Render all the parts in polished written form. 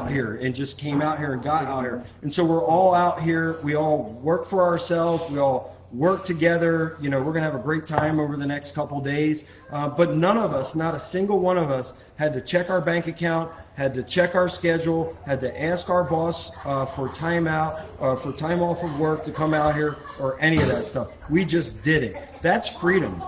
out here and just came out here and got out here. And so we're all out here. We all work for ourselves. We all work together. We're going to have a great time over the next couple days. But none of us, not a single one of us, had to check our bank account, had to check our schedule, had to ask our boss for time out, for time off of work to come out here, or any of that stuff. We just did it. That's freedom.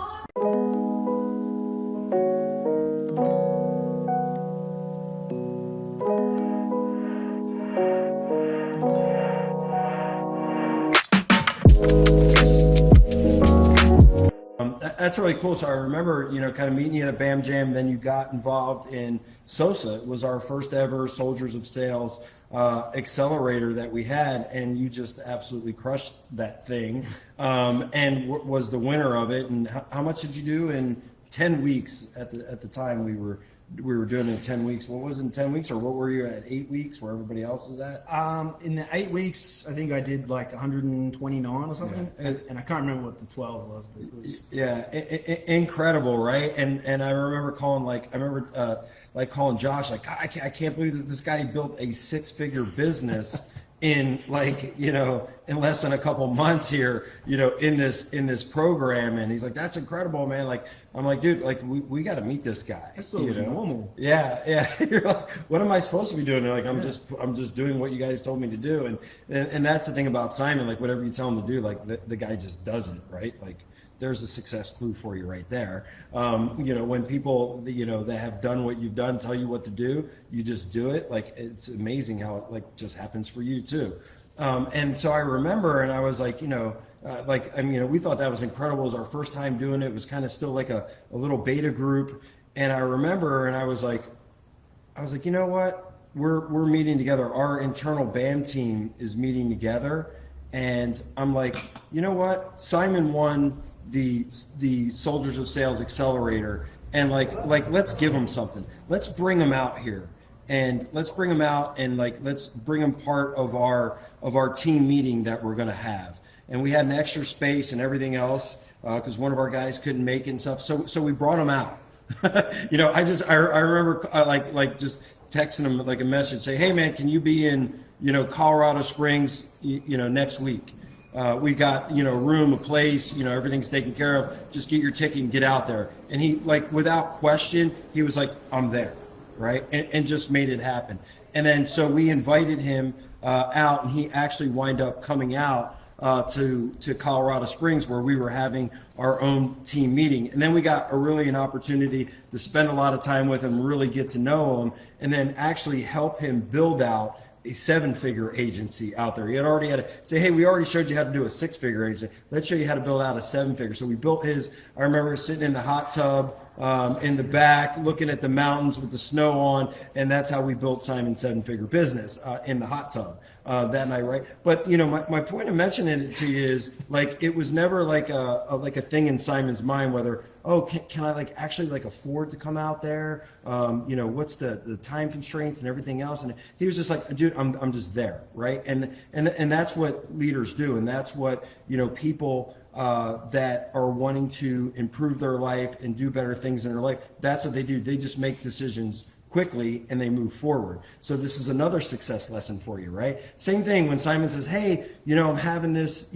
That's really cool. So I remember, kind of meeting you at a BAM Jam. Then you got involved in SOSA. It was our first ever Soldiers of Sales accelerator that we had, and you just absolutely crushed that thing, and was the winner of it. And how much did you do in 10 weeks? At the time we were doing it in 10 weeks. What was it in 10 weeks, or what were you at 8 weeks where everybody else is at? In the 8 weeks, I think I did like 129 or something, yeah. and I can't remember what the 12 was, but it was... Yeah, incredible, right? And I remember calling, calling Josh, like, I can't believe this guy built a 6-figure business in in less than a couple months here, in this program. And he's like, that's incredible, man. Like, I'm like, dude, like, we got to meet this guy. That's so normal. Yeah. You're like, what am I supposed to be doing? They're like, I'm just doing what you guys told me to do. And that's the thing about Simon, like, whatever you tell him to do, like, the guy just does it, right? Like, there's a success clue for you right there. When people, that have done what you've done tell you what to do, you just do it. Like, it's amazing how it just happens for you too. And so I remember, and I was like, we thought that was incredible. It was our first time doing it. It was kind of still like a little beta group. And I remember, and I was like, you know what? We're meeting together. Our internal BAM team is meeting together. And I'm like, you know what? Simon won the Soldiers of Sales Accelerator, and like let's give them something. Let's bring them out here, and let's bring them out, and let's bring them part of our team meeting that we're going to have. And we had an extra space and everything else because one of our guys couldn't make it and stuff. So we brought them out. I remember just texting him like a message, say, hey man, can you be in Colorado Springs next week? We got, room, a place, everything's taken care of. Just get your ticket and get out there. And he, without question, he was like, I'm there, right? And just made it happen. And then so we invited him out, and he actually wind up coming out to Colorado Springs, where we were having our own team meeting. And then we got an opportunity to spend a lot of time with him, really get to know him, and then actually help him build out a 7-figure agency out there. He had already had to say, hey, we already showed you how to do a 6-figure agency. Let's show you how to build out a 7-figure. So we built his. I remember sitting in the hot tub in the back, looking at the mountains with the snow on, and that's how we built Simon's 7-figure business in the hot tub that night, right? But my point of mentioning it to you is it was never like a thing in Simon's mind whether, oh, can I actually afford to come out there? What's the time constraints and everything else? And he was just like, dude, I'm just there, right? And that's what leaders do, and that's what people that are wanting to improve their life and do better things in their life. That's what they do. They just make decisions quickly and they move forward. So this is another success lesson for you, right? Same thing when Simon says, hey, I'm having this,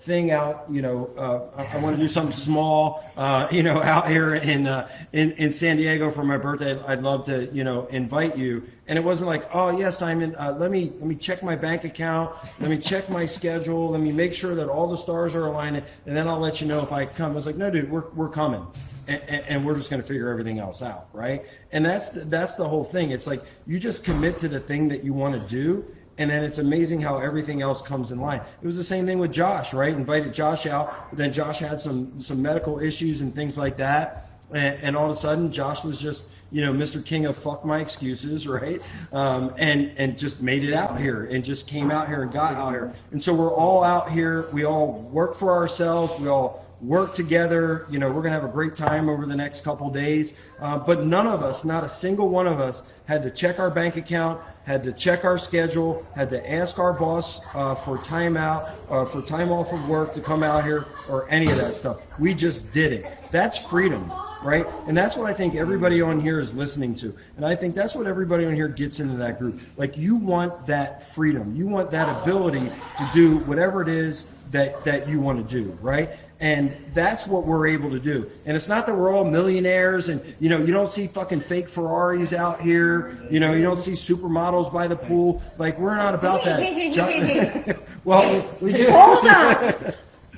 thing out, I want to do something small, out here in San Diego for my birthday. I'd love to, invite you. And it wasn't like, oh yeah, Simon, let me check my bank account. Let me check my schedule. Let me make sure that all the stars are aligned, and then I'll let you know if I come. I was like, no, dude, we're coming. And we're just going to figure everything else out, right? And that's the whole thing. It's like you just commit to the thing that you want to do, and then it's amazing how everything else comes in line. It was the same thing with Josh, right? Invited Josh out, but then Josh had some medical issues and things like that, and all of a sudden Josh was just Mr. King of fuck my excuses, right? And just made it out here and just came out here and got out here. And so we're all out here. We all work for ourselves. We all work together. We're going to have a great time over the next couple days. But none of us, not a single one of us, had to check our bank account, had to check our schedule, had to ask our boss for time out, for time off of work to come out here, or any of that stuff. We just did it. That's freedom. right? And that's what I think everybody on here is listening to. And I think that's what everybody on here gets into that group. Like, you want that freedom. You want that ability to do whatever it is that you want to do, right? And that's what we're able to do. And it's not that we're all millionaires and, you know, you don't see fucking fake Ferraris out here. You know, you don't see supermodels by the pool. Like, we're not about that. Well, we do. Hold up.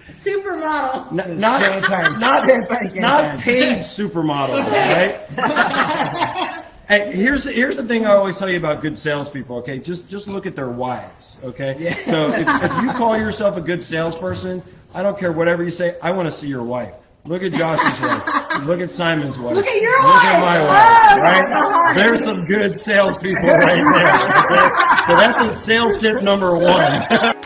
Supermodel. Not paid supermodels, right? Hey, here's the thing I always tell you about good salespeople. Okay, just look at their wives. Okay, yeah. So if you call yourself a good salesperson, I don't care whatever you say. I want to see your wife. Look at Josh's wife. Look at Simon's wife. Look at your wife. Look at my wife. Right? There's some good salespeople right there. Okay? So that's sales tip number 1.